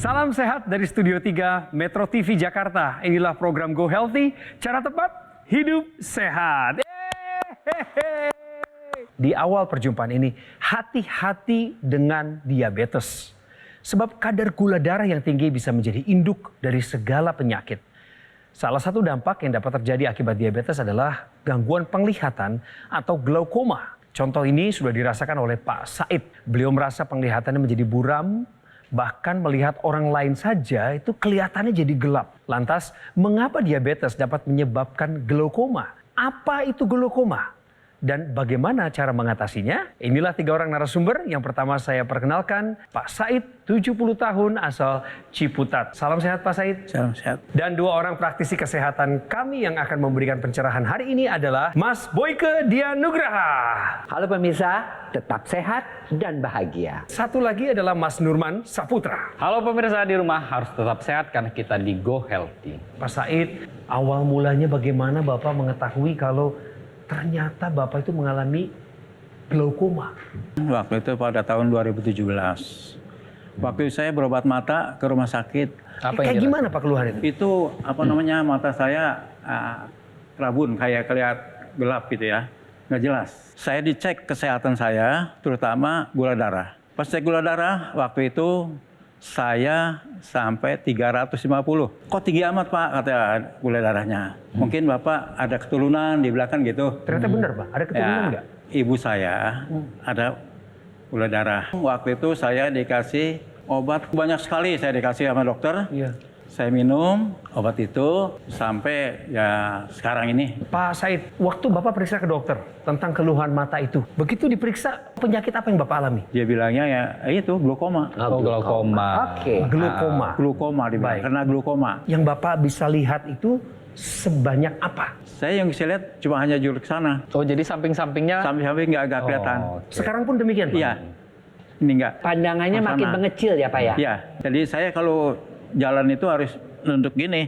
Salam sehat dari Studio 3 Metro TV Jakarta. Inilah program Go Healthy, cara tepat hidup sehat. Di awal perjumpaan ini, hati-hati dengan diabetes. Sebab kadar gula darah yang tinggi bisa menjadi induk dari segala penyakit. Salah satu dampak yang dapat terjadi akibat diabetes adalah gangguan penglihatan atau glaukoma. Contoh ini sudah dirasakan oleh Pak Said. Beliau merasa penglihatannya menjadi buram, bahkan melihat orang lain saja itu kelihatannya jadi gelap. Lantas, mengapa diabetes dapat menyebabkan glaukoma? Apa itu glaukoma? Dan bagaimana cara mengatasinya? Inilah 3 orang narasumber. Yang pertama saya perkenalkan Pak Said, 70 tahun, asal Ciputat. Salam sehat Pak Said. Salam sehat. Dan 2 orang praktisi kesehatan kami yang akan memberikan pencerahan hari ini adalah Mas Boyke Dianugraha. Halo pemirsa, tetap sehat dan bahagia. Satu lagi adalah Mas Nurman Saputra. Halo pemirsa di rumah, harus tetap sehat karena kita di Go Healthy. Pak Said, awal mulanya bagaimana Bapak mengetahui kalau ternyata Bapak itu mengalami glaukoma? Waktu itu pada tahun 2017. Waktu saya berobat mata ke rumah sakit. Kayak gimana Pak keluhan itu? Itu mata saya rabun, kayak kelihatan gelap gitu ya. Nggak jelas. Saya dicek kesehatan saya, terutama gula darah. Pas cek gula darah, waktu itu saya sampai 350. Kok tinggi amat Pak, kata gula darahnya. Mungkin Bapak ada keturunan di belakang gitu. Ternyata benar Pak, ada keturunan nggak? Ibu saya ada gula darah. Waktu itu saya dikasih obat, banyak sekali saya dikasih sama dokter. Iya. Saya minum obat itu sampai ya sekarang ini. Pak Said, waktu Bapak periksa ke dokter tentang keluhan mata itu, begitu diperiksa penyakit apa yang Bapak alami? Dia bilangnya ya itu glaukoma. Glaukoma. Oke. Glaukoma. Glaukoma dibilang, Baik. karena glaukoma. Yang Bapak bisa lihat itu sebanyak apa? Saya yang bisa lihat cuma hanya juruk sana. Oh jadi samping-sampingnya? Sampai nggak kelihatan. Oke. Sekarang pun demikian Pak? Iya. Ini enggak. Pandangannya Sama. makin mengecil ya Pak ya? Iya. Jadi saya kalau jalan itu harus nunduk gini.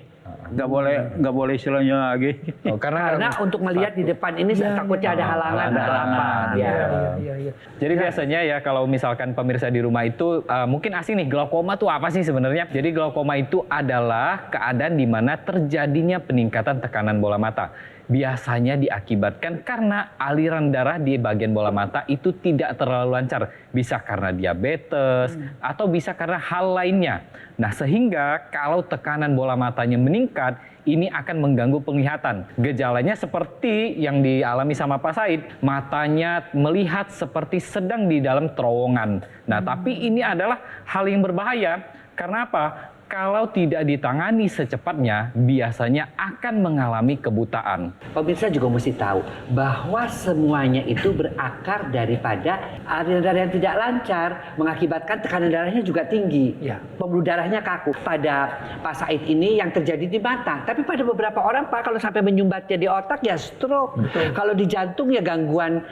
Nggak boleh istilahnya lagi. Oh, Karena untuk melihat di depan ini takutnya ada halangan. ada halangan. Ya. Iya. Jadi biasanya ya kalau misalkan pemirsa di rumah itu mungkin asing nih, glaukoma tuh apa sih sebenarnya? Jadi glaukoma itu adalah keadaan di mana terjadinya peningkatan tekanan bola mata. Biasanya diakibatkan karena aliran darah di bagian bola mata itu tidak terlalu lancar. Bisa karena diabetes atau bisa karena hal lainnya. Nah sehingga kalau tekanan bola matanya meningkat, ini akan mengganggu penglihatan. Gejalanya seperti yang dialami sama Pak Said. Matanya melihat seperti sedang di dalam terowongan. Nah tapi ini adalah hal yang berbahaya. Karena apa? Kalau tidak ditangani secepatnya, biasanya akan mengalami kebutaan. Pemirsa juga mesti tahu bahwa semuanya itu berakar daripada aliran darah yang tidak lancar, mengakibatkan tekanan darahnya juga tinggi. Ya. Pembuluh darahnya kaku. Pada Pak Said ini yang terjadi di mata. Tapi pada beberapa orang Pak, kalau sampai menyumbatnya di otak ya stroke. Kalau di jantung ya gangguan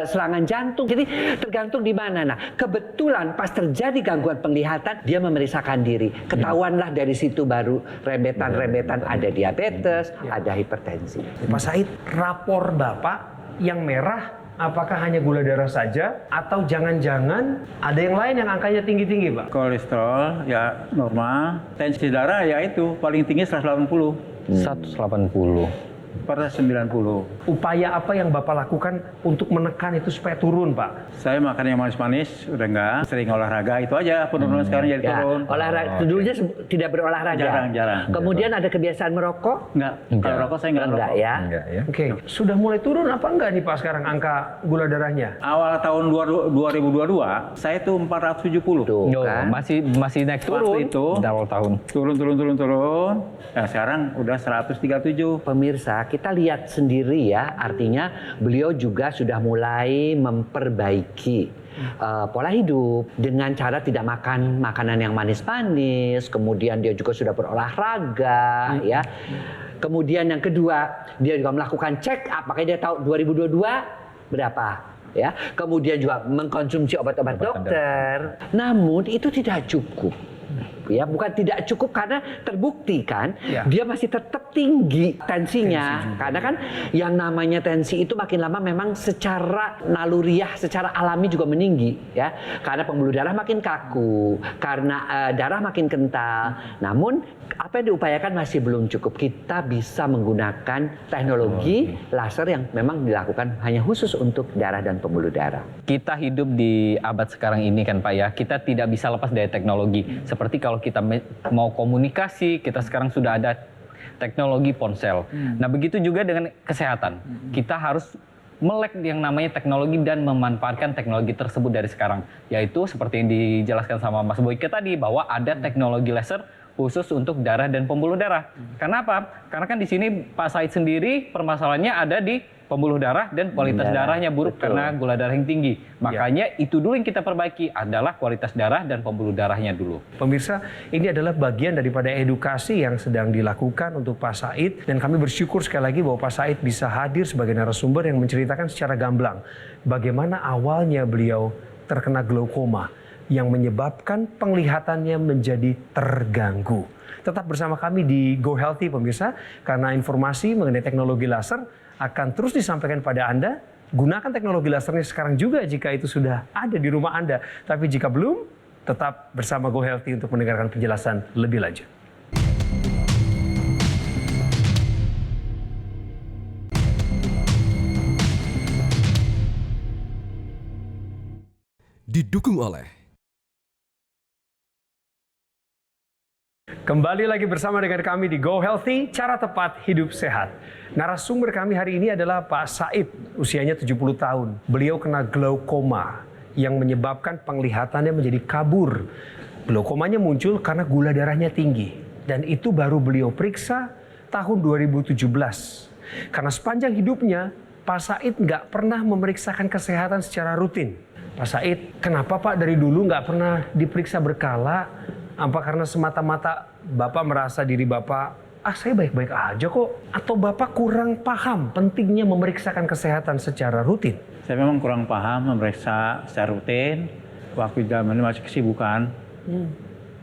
serangan jantung. Jadi tergantung di mana. Nah kebetulan pas terjadi gangguan penglihatan, dia memeriksakan diri. Ketahuanlah dari situ baru rembetan-rembetan ada diabetes, ada hipertensi. Pak Said, rapor Bapak yang merah apakah hanya gula darah saja atau jangan-jangan ada yang lain yang angkanya tinggi-tinggi Pak? Kolesterol ya normal. Tensi darah ya itu paling tinggi 180 180. per 90. Upaya apa yang Bapak lakukan untuk menekan itu supaya turun Pak? Saya makan yang manis-manis udah enggak, sering olahraga itu aja penurunan sekarang jadi Ya, turun. olahraga dulunya tidak berolahraga. Jarang. Kemudian ada kebiasaan merokok? Enggak. Kalau rokok saya enggak Enggak rokok. ya. Enggak ya. Oke, sudah mulai turun apa enggak nih Pak sekarang angka gula darahnya? Awal tahun 2022 saya tuh 470. Tuh Yo, kan. masih naik turun Waktu itu di awal tahun. Turun. Ya sekarang udah 137. Pemirsa, kita lihat sendiri ya, artinya beliau juga sudah mulai memperbaiki pola hidup dengan cara tidak makan makanan yang manis-manis, kemudian dia juga sudah berolahraga ya. Kemudian yang kedua, dia juga melakukan check up, makanya dia tahu 2022 berapa ya. Kemudian juga mengkonsumsi obat-obat dokter. Namun itu tidak cukup. ya, bukan tidak cukup karena terbukti kan, Ya. dia masih tetap tinggi tensinya. Karena kan yang namanya tensi itu makin lama memang secara naluriah, secara alami juga meninggi ya. Karena pembuluh darah makin kaku, karena darah makin kental. Namun apa yang diupayakan masih belum cukup. Kita bisa menggunakan teknologi laser yang memang dilakukan hanya khusus untuk darah dan pembuluh darah. Kita hidup di abad sekarang ini kan Pak ya, kita tidak bisa lepas dari teknologi. Seperti kalau kita mau komunikasi, kita sekarang sudah ada teknologi ponsel. Nah begitu juga dengan kesehatan. Kita harus melek yang namanya teknologi dan memanfaatkan teknologi tersebut dari sekarang. Yaitu seperti yang dijelaskan sama Mas Boyke tadi, bahwa ada teknologi laser khusus untuk darah dan pembuluh darah. Karena apa? Karena kan di sini Pak Said sendiri permasalahannya ada di pembuluh darah dan kualitas darahnya buruk karena gula darah yang tinggi. Makanya itu dulu yang kita perbaiki adalah kualitas darah dan pembuluh darahnya dulu. Pemirsa, ini adalah bagian daripada edukasi yang sedang dilakukan untuk Pak Said, dan kami bersyukur sekali lagi bahwa Pak Said bisa hadir sebagai narasumber yang menceritakan secara gamblang bagaimana awalnya beliau terkena glaukoma yang menyebabkan penglihatannya menjadi terganggu. Tetap bersama kami di Go Healthy pemirsa, karena informasi mengenai teknologi laser akan terus disampaikan pada Anda. Gunakan teknologi lasernya sekarang juga jika itu sudah ada di rumah Anda. Tapi jika belum, tetap bersama Go Healthy untuk mendengarkan penjelasan lebih lanjut. Didukung oleh Kembali lagi bersama dengan kami di Go Healthy, cara tepat hidup sehat. Narasumber kami hari ini adalah Pak Said, usianya 70 tahun. Beliau kena glaukoma yang menyebabkan penglihatannya menjadi kabur. Glaukomanya muncul karena gula darahnya tinggi. Dan itu baru beliau periksa tahun 2017. Karena sepanjang hidupnya, Pak Said nggak pernah memeriksakan kesehatan secara rutin. Pak Said, kenapa Pak dari dulu nggak pernah diperiksa berkala? Apa karena semata-mata Bapak merasa diri Bapak, saya baik-baik aja kok? Atau Bapak kurang paham pentingnya memeriksakan kesehatan secara rutin? Saya memang kurang paham memeriksa secara rutin. Waktu zaman ini masih kesibukan.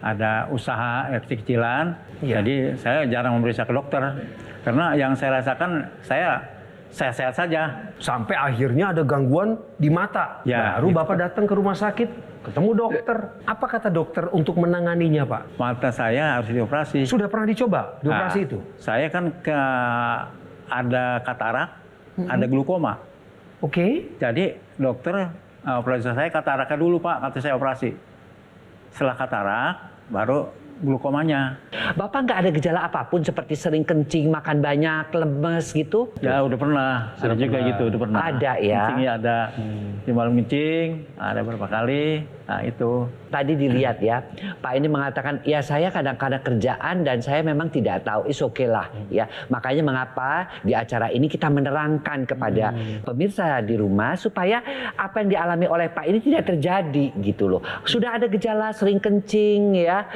Ada usaha kecil-kecilan. Iya. Jadi saya jarang memeriksa ke dokter. Karena yang saya rasakan, saya sehat saja. Sampai akhirnya ada gangguan di mata. Ya, Baru gitu. Bapak datang ke rumah sakit, ketemu dokter. Apa kata dokter untuk menanganinya Pak? Mata saya harus dioperasi. Sudah pernah dicoba dioperasi itu? Saya kan ada katarak, ada glaukoma. Oke. Jadi dokter operasi saya kataraknya dulu Pak, kata saya operasi. Setelah katarak, baru glaukomanya. Bapak nggak ada gejala apapun seperti sering kencing, makan banyak, lemes gitu? Ya udah pernah, ada juga gitu, udah pernah. Ada ya? Kencingnya ada, di malam kencing, ada berapa kali, nah itu. Tadi dilihat ya, Pak ini mengatakan, ya saya kadang-kadang kerjaan dan saya memang tidak tahu, is okay lah ya. Makanya mengapa di acara ini kita menerangkan kepada pemirsa di rumah supaya apa yang dialami oleh Pak ini tidak terjadi gitu loh. Sudah ada gejala sering kencing ya,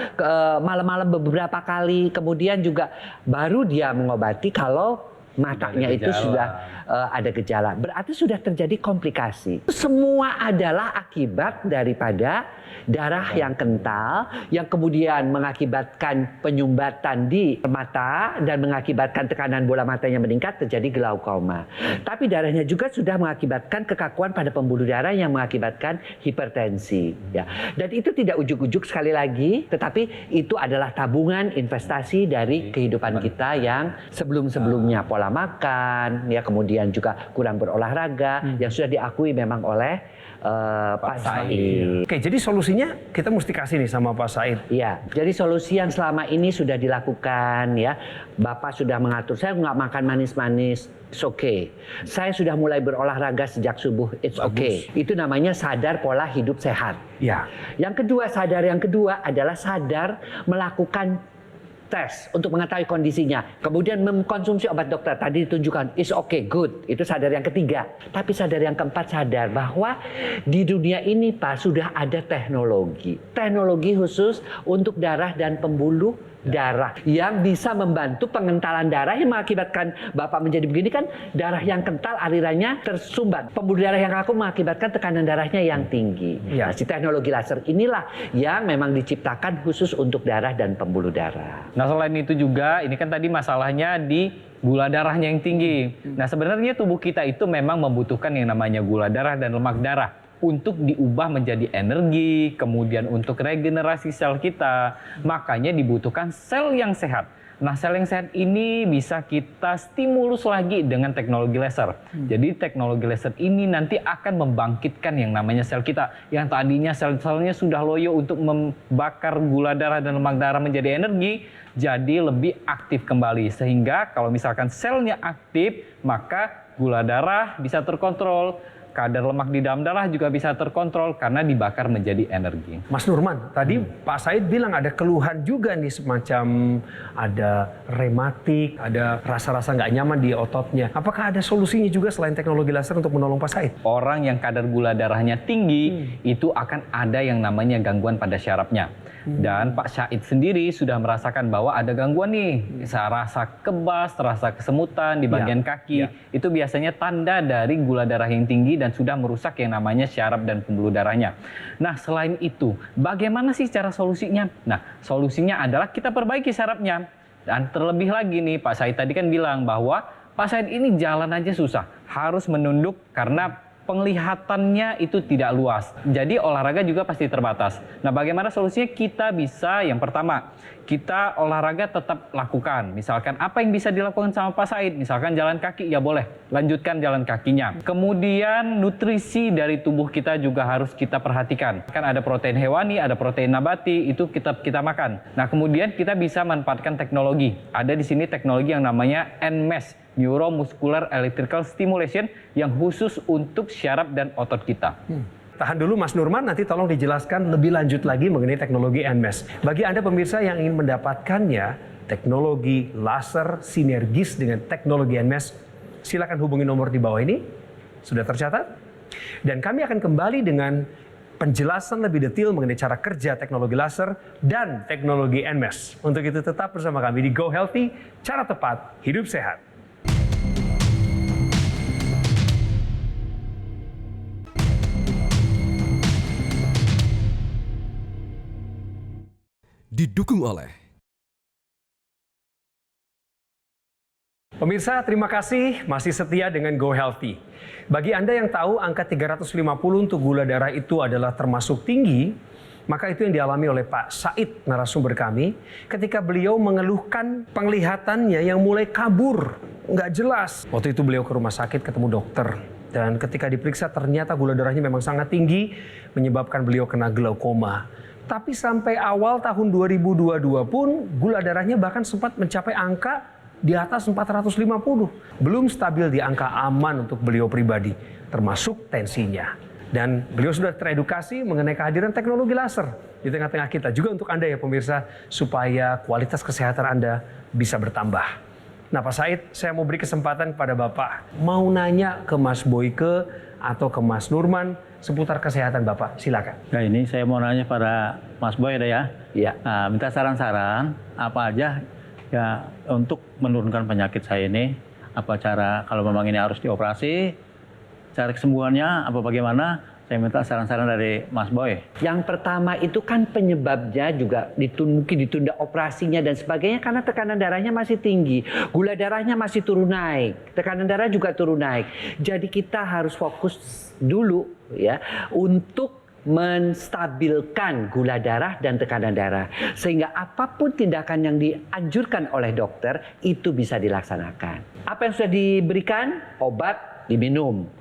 malam-malam beberapa kali, kemudian juga baru dia mengobati kalau matanya itu sudah ada gejala. Berarti sudah terjadi komplikasi. Semua adalah akibat daripada darah yang kental yang kemudian mengakibatkan penyumbatan di mata dan mengakibatkan tekanan bola matanya meningkat, terjadi glaukoma. Tapi darahnya juga sudah mengakibatkan kekakuan pada pembuluh darah yang mengakibatkan hipertensi ya. Dan itu tidak ujuk-ujuk sekali lagi, tetapi itu adalah tabungan investasi dari kehidupan kita yang sebelum-sebelumnya pola makan ya, kemudian juga kurang berolahraga yang sudah diakui memang oleh Pak Said. Oke, jadi solusinya kita mesti kasih nih sama Pak Said. Ya, jadi solusi yang selama ini sudah dilakukan ya, Bapak sudah mengatur, saya nggak makan manis-manis, it's okay. Saya sudah mulai berolahraga sejak subuh, it's okay. Itu namanya sadar pola hidup sehat. Ya. Yang kedua, sadar yang kedua adalah sadar melakukan tes untuk mengetahui kondisinya. Kemudian mengkonsumsi obat dokter. Tadi ditunjukkan, is okay, good. Itu sadar yang ketiga. Tapi sadar yang keempat, sadar bahwa di dunia ini Pak sudah ada teknologi. Teknologi khusus untuk darah dan pembuluh darah yang bisa membantu pengentalan darah yang mengakibatkan Bapak menjadi begini kan darah yang kental alirannya tersumbat. Pembuluh darah yang kaku mengakibatkan tekanan darahnya yang tinggi. Ya. Nah, si teknologi laser inilah yang memang diciptakan khusus untuk darah dan pembuluh darah. Nah selain itu juga, ini kan tadi masalahnya di gula darahnya yang tinggi. Nah sebenarnya tubuh kita itu memang membutuhkan yang namanya gula darah dan lemak darah untuk diubah menjadi energi, kemudian untuk regenerasi sel kita. Makanya dibutuhkan sel yang sehat. Nah, sel yang sehat ini bisa kita stimulus lagi dengan teknologi laser. Jadi teknologi laser ini nanti akan membangkitkan yang namanya sel kita. Yang tadinya sel-selnya sudah loyo untuk membakar gula darah dan lemak darah menjadi energi, jadi lebih aktif kembali. Sehingga kalau misalkan selnya aktif, maka gula darah bisa terkontrol. Kadar lemak di dalam darah juga bisa terkontrol karena dibakar menjadi energi. Mas Nurman, tadi Pak Said bilang ada keluhan juga nih semacam ada rematik, ada rasa-rasa nggak nyaman di ototnya. Apakah ada solusinya juga selain teknologi laser untuk menolong Pak Said? Orang yang kadar gula darahnya tinggi itu akan ada yang namanya gangguan pada syarafnya. Dan Pak Said sendiri sudah merasakan bahwa ada gangguan nih, rasa kebas, rasa kesemutan di bagian kaki. Itu biasanya tanda dari gula darah yang tinggi dan sudah merusak yang namanya syaraf dan pembuluh darahnya. Nah, selain itu, bagaimana sih cara solusinya? Nah, solusinya adalah kita perbaiki syarafnya. Dan terlebih lagi nih, Pak Said tadi kan bilang bahwa Pak Said ini jalan aja susah, harus menunduk karena penglihatannya itu tidak luas. Jadi olahraga juga pasti terbatas. Nah, bagaimana solusinya? Kita bisa yang pertama, kita olahraga tetap lakukan. Misalkan apa yang bisa dilakukan sama Pak Said? Misalkan jalan kaki, ya boleh, lanjutkan jalan kakinya. Kemudian nutrisi dari tubuh kita juga harus kita perhatikan. Kan ada protein hewani, ada protein nabati, itu kita makan. Nah, kemudian kita bisa manfaatkan teknologi. Ada di sini teknologi yang namanya NMES, Neuromuscular Electrical Stimulation, yang khusus untuk syaraf dan otot kita. Tahan dulu Mas Nurman, nanti tolong dijelaskan lebih lanjut lagi mengenai teknologi NMES. Bagi Anda pemirsa yang ingin mendapatkannya, teknologi laser sinergis dengan teknologi NMES, silakan hubungi nomor di bawah ini. Sudah tercatat? Dan kami akan kembali dengan penjelasan lebih detail mengenai cara kerja teknologi laser dan teknologi NMES. Untuk itu tetap bersama kami di Go Healthy, cara tepat, hidup sehat. Didukung oleh Pemirsa, terima kasih masih setia dengan Go Healthy. Bagi Anda yang tahu angka 350 untuk gula darah itu adalah termasuk tinggi, maka itu yang dialami oleh Pak Said, narasumber kami, ketika beliau mengeluhkan penglihatannya yang mulai kabur, nggak jelas. Waktu itu beliau ke rumah sakit ketemu dokter, dan ketika diperiksa ternyata gula darahnya memang sangat tinggi, menyebabkan beliau kena glaukoma. Tapi sampai awal tahun 2022 pun gula darahnya bahkan sempat mencapai angka di atas 450. Belum stabil di angka aman untuk beliau pribadi, termasuk tensinya. Dan beliau sudah teredukasi mengenai kehadiran teknologi laser di tengah-tengah kita. Juga untuk Anda ya pemirsa, supaya kualitas kesehatan Anda bisa bertambah. Nah Pak Said, saya mau beri kesempatan kepada Bapak. Mau nanya ke Mas Boyke atau ke Mas Nurman seputar kesehatan Bapak, silakan. Nah ini saya mau nanya pada Mas Boy ya. Iya. Nah, minta saran-saran apa aja ya untuk menurunkan penyakit saya ini. Apa cara kalau memang ini harus dioperasi, cara kesembuhannya apa bagaimana? Saya minta saran-saran dari Mas Boy. Yang pertama itu kan penyebabnya juga mungkin ditunda operasinya dan sebagainya karena tekanan darahnya masih tinggi. Gula darahnya masih turun naik. Tekanan darah juga turun naik. Jadi kita harus fokus dulu ya untuk menstabilkan gula darah dan tekanan darah. Sehingga apapun tindakan yang dianjurkan oleh dokter itu bisa dilaksanakan. Apa yang sudah diberikan? Obat diminum.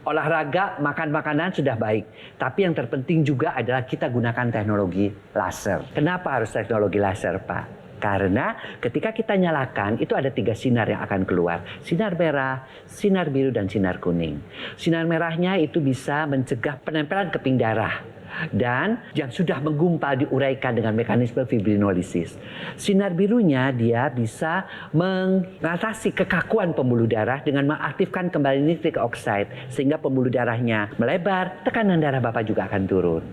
Olahraga, makan makanan sudah baik. Tapi yang terpenting juga adalah kita gunakan teknologi laser. Kenapa harus teknologi laser, Pak? Karena ketika kita nyalakan, itu ada 3 sinar yang akan keluar. Sinar merah, sinar biru, dan sinar kuning. Sinar merahnya itu bisa mencegah penempelan keping darah. dan yang sudah menggumpal diuraikan dengan mekanisme fibrinolisis. Sinar birunya dia bisa mengatasi kekakuan pembuluh darah dengan mengaktifkan kembali nitric oxide sehingga pembuluh darahnya melebar, tekanan darah Bapak juga akan turun.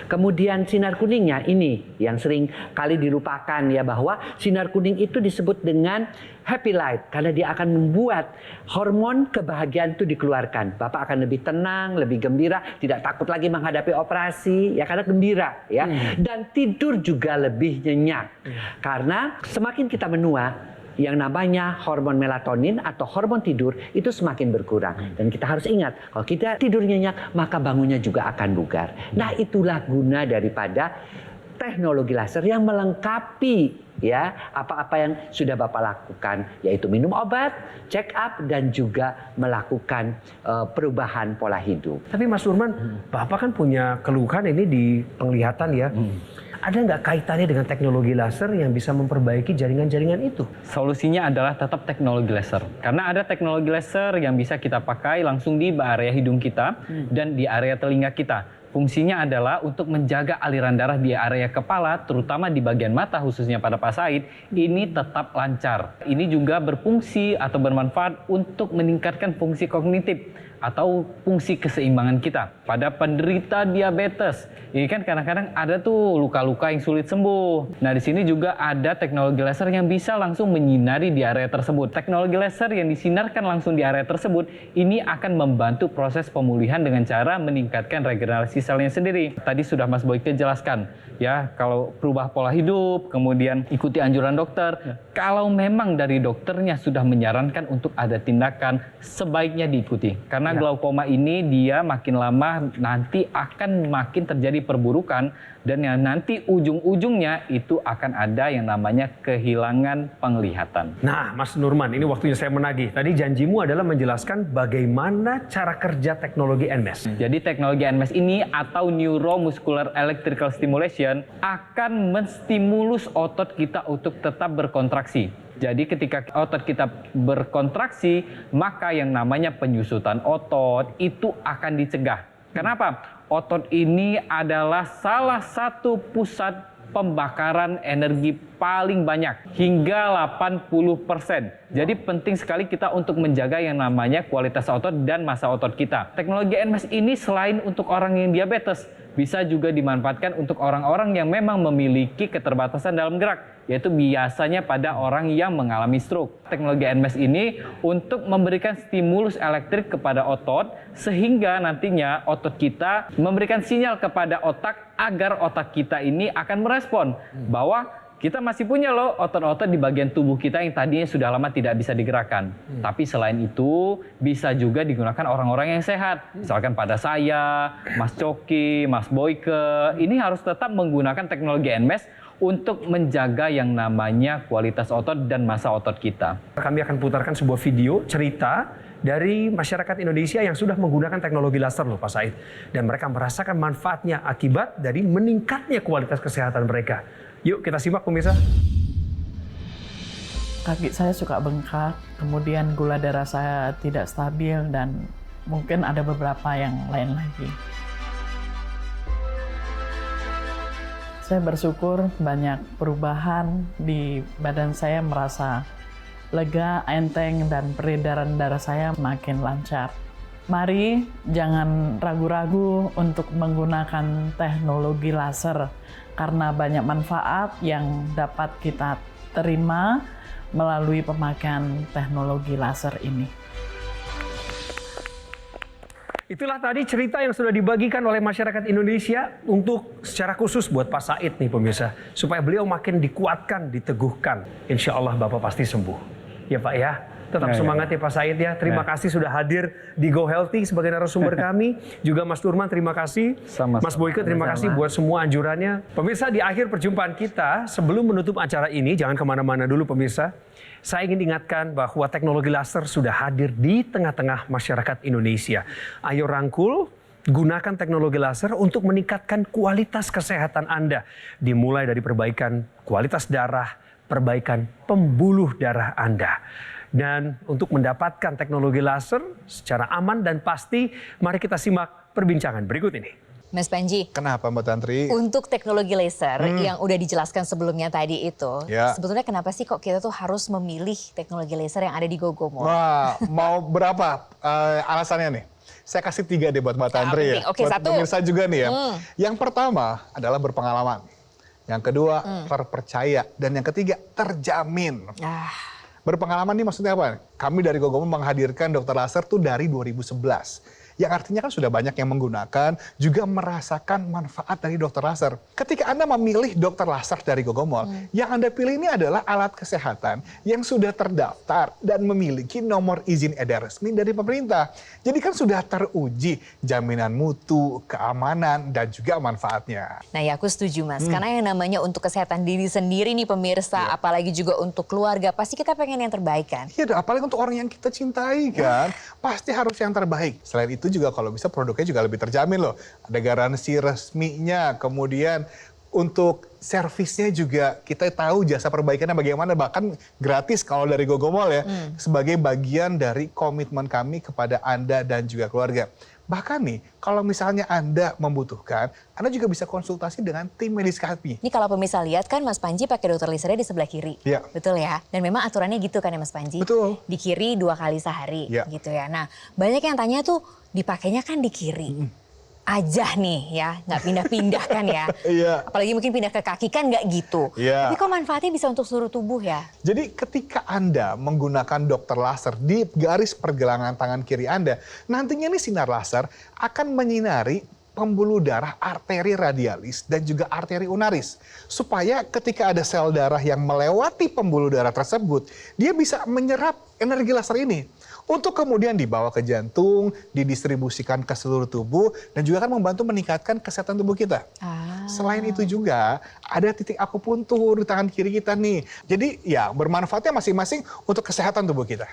Kemudian sinar kuningnya ini yang sering kali dilupakan ya, bahwa sinar kuning itu disebut dengan happy light karena dia akan membuat hormon kebahagiaan itu dikeluarkan. Bapak akan lebih tenang, lebih gembira, tidak takut lagi menghadapi operasi ya karena gembira ya. Dan tidur juga lebih nyenyak. Karena semakin kita menua, yang namanya hormon melatonin atau hormon tidur itu semakin berkurang. Dan kita harus ingat, kalau kita tidur nyenyak, maka bangunnya juga akan bugar. Nah, itulah guna daripada teknologi laser yang melengkapi ya apa-apa yang sudah Bapak lakukan, yaitu minum obat, check up, dan juga melakukan perubahan pola hidup. Tapi Mas Nurman, Bapak kan punya keluhan ini di penglihatan ya. Ada nggak kaitannya dengan teknologi laser yang bisa memperbaiki jaringan-jaringan itu? Solusinya adalah tetap teknologi laser. Karena ada teknologi laser yang bisa kita pakai langsung di area hidung kita dan di area telinga kita. Fungsinya adalah untuk menjaga aliran darah di area kepala, terutama di bagian mata khususnya pada Pak Said, ini tetap lancar. Ini juga berfungsi atau bermanfaat untuk meningkatkan fungsi kognitif atau fungsi keseimbangan kita. Pada penderita diabetes, ini kan kadang-kadang ada tuh luka-luka yang sulit sembuh. Nah, di sini juga ada teknologi laser yang bisa langsung menyinari di area tersebut. Teknologi laser yang disinarkan langsung di area tersebut, ini akan membantu proses pemulihan dengan cara meningkatkan regenerasi selnya sendiri. Tadi sudah Mas Boyke jelaskan, ya, kalau berubah pola hidup, kemudian ikuti anjuran dokter. Kalau memang dari dokternya sudah menyarankan untuk ada tindakan, sebaiknya diikuti. Karena glaukoma ini dia makin lama nanti akan makin terjadi perburukan, dan yang nanti ujung-ujungnya itu akan ada yang namanya kehilangan penglihatan. Nah, Mas Nurman, ini waktunya saya menagih. Tadi janjimu adalah menjelaskan bagaimana cara kerja teknologi NMES. Jadi teknologi NMES ini atau Neuromuscular Electrical Stimulation akan menstimulus otot kita untuk tetap berkontraksi. Jadi ketika otot kita berkontraksi, maka yang namanya penyusutan otot itu akan dicegah. Kenapa? Otot ini adalah salah satu pusat pembakaran energi paling banyak, hingga 80%. Jadi penting sekali kita untuk menjaga yang namanya kualitas otot dan massa otot kita. Teknologi NMES ini selain untuk orang yang diabetes, bisa juga dimanfaatkan untuk orang-orang yang memang memiliki keterbatasan dalam gerak, yaitu biasanya pada orang yang mengalami stroke. Teknologi NMES ini untuk memberikan stimulus elektrik kepada otot, sehingga nantinya otot kita memberikan sinyal kepada otak agar otak kita ini akan merespon bahwa kita masih punya loh otot-otot di bagian tubuh kita yang tadinya sudah lama tidak bisa digerakkan. Tapi selain itu bisa juga digunakan orang-orang yang sehat. Misalkan pada saya, Mas Coki, Mas Boyke, ini harus tetap menggunakan teknologi NMES untuk menjaga yang namanya kualitas otot dan massa otot kita. Kami akan putarkan sebuah video cerita dari masyarakat Indonesia yang sudah menggunakan teknologi laser loh Pak Said. Dan mereka merasakan manfaatnya akibat dari meningkatnya kualitas kesehatan mereka. Yuk kita simak pemirsa. Kaki saya suka bengkak, kemudian gula darah saya tidak stabil, dan mungkin ada beberapa yang lain lagi. Saya bersyukur banyak perubahan di badan saya, merasa lega, enteng, dan peredaran darah saya makin lancar. Mari jangan ragu-ragu untuk menggunakan teknologi laser karena banyak manfaat yang dapat kita terima melalui pemakaian teknologi laser ini. Itulah tadi cerita yang sudah dibagikan oleh masyarakat Indonesia untuk secara khusus buat Pak Said nih pemirsa. Supaya beliau makin dikuatkan, diteguhkan. Insya Allah Bapak pasti sembuh. Ya Pak ya. Tetap semangat ya Pak Said ya. Terima kasih sudah hadir di Go Healthy sebagai narasumber kami. Juga Mas Nurman terima kasih. Mas Boyke terima kasih buat semua anjurannya. Pemirsa, di akhir perjumpaan kita, sebelum menutup acara ini, jangan kemana-mana dulu pemirsa. Saya ingin ingatkan bahwa teknologi laser sudah hadir di tengah-tengah masyarakat Indonesia. Ayo rangkul, gunakan teknologi laser untuk meningkatkan kualitas kesehatan Anda. Dimulai dari perbaikan kualitas darah, perbaikan pembuluh darah Anda. Dan untuk mendapatkan teknologi laser secara aman dan pasti, mari kita simak perbincangan berikut ini. Mas Panji, Kenapa Mbak Tantri? untuk teknologi laser yang udah dijelaskan sebelumnya tadi itu, Ya. sebetulnya kenapa sih kok kita tuh harus memilih teknologi laser yang ada di Gogomo? Wah, mau berapa alasannya nih? Saya kasih 3 deh buat Mbak Tantri penting. ya. Oke, buat satu. pemirsa juga nih ya. Yang pertama adalah berpengalaman. Yang kedua, terpercaya. Dan yang ketiga, terjamin. Ah, Berpengalaman nih maksudnya apa? Kami dari Gogomo menghadirkan dokter laser tuh dari 2011. Yang artinya kan sudah banyak yang menggunakan, juga merasakan manfaat dari dokter laser. Ketika Anda memilih dokter laser dari Gogomol, yang Anda pilih ini adalah alat kesehatan yang sudah terdaftar dan memiliki nomor izin edar resmi dari pemerintah. Jadi kan sudah teruji jaminan mutu, keamanan, dan juga manfaatnya. nah ya aku setuju Mas, karena yang namanya untuk kesehatan diri sendiri nih pemirsa, apalagi juga untuk keluarga, pasti kita pengen yang terbaik kan? Iya, apalagi untuk orang yang kita cintai kan, pasti harus yang terbaik. Selain itu juga kalau bisa produknya juga lebih terjamin loh. Ada garansi resminya, kemudian untuk servisnya juga kita tahu jasa perbaikannya bagaimana, bahkan gratis kalau dari Gogomol ya, sebagai bagian dari komitmen kami kepada Anda dan juga keluarga. Bahkan nih, kalau misalnya Anda membutuhkan, Anda juga bisa konsultasi dengan tim medis kami. Ini kalau pemirsa lihat kan Mas Panji pakai dokter lasernya di sebelah kiri. Iya. Betul ya? Dan memang aturannya gitu kan ya Mas Panji? Betul. Di kiri 2 kali sehari Iya. gitu ya. Nah banyak yang tanya tuh dipakainya kan di kiri. Aja nih ya, nggak pindah-pindah kan ya. Iya. Apalagi mungkin pindah ke kaki kan nggak gitu. Iya. Tapi kok manfaatnya bisa untuk seluruh tubuh ya? Jadi ketika Anda menggunakan dokter laser di garis pergelangan tangan kiri Anda, nantinya nih sinar laser akan menyinari pembuluh darah arteri radialis dan juga arteri unaris. Supaya ketika ada sel darah yang melewati pembuluh darah tersebut, dia bisa menyerap energi laser ini. Untuk kemudian dibawa ke jantung, didistribusikan ke seluruh tubuh, dan juga akan membantu meningkatkan kesehatan tubuh kita. Selain itu juga, ada titik akupuntur di tangan kiri kita nih. Jadi ya bermanfaatnya masing-masing untuk kesehatan tubuh kita.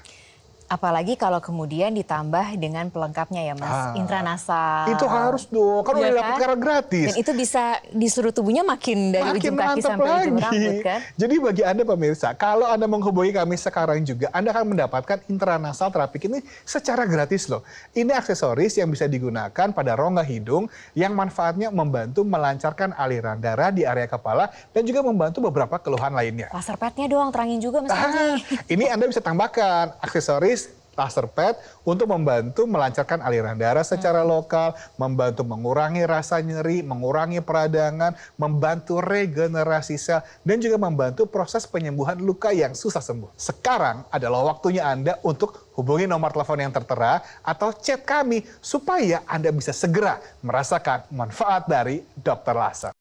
Apalagi kalau kemudian ditambah dengan pelengkapnya ya Mas, intranasal. Itu harus dong, kan udah Iya dapat kan? cara gratis. Dan itu bisa di seluruh tubuhnya makin dari Makin ujung kaki mantap sampai ujung lagi. rambut kan? Jadi bagi Anda pemirsa, kalau Anda menghubungi kami sekarang juga, Anda akan mendapatkan intranasal terapik ini secara gratis loh. Ini aksesoris yang bisa digunakan pada rongga hidung yang manfaatnya membantu melancarkan aliran darah di area kepala dan juga membantu beberapa keluhan lainnya. Laser padnya doang, terangin juga Mas Panji. Ini Anda bisa tambahkan aksesoris laser pad untuk membantu melancarkan aliran darah secara lokal, membantu mengurangi rasa nyeri, mengurangi peradangan, membantu regenerasi sel, dan juga membantu proses penyembuhan luka yang susah sembuh. Sekarang adalah waktunya Anda untuk hubungi nomor telepon yang tertera atau chat kami supaya Anda bisa segera merasakan manfaat dari dokter laser.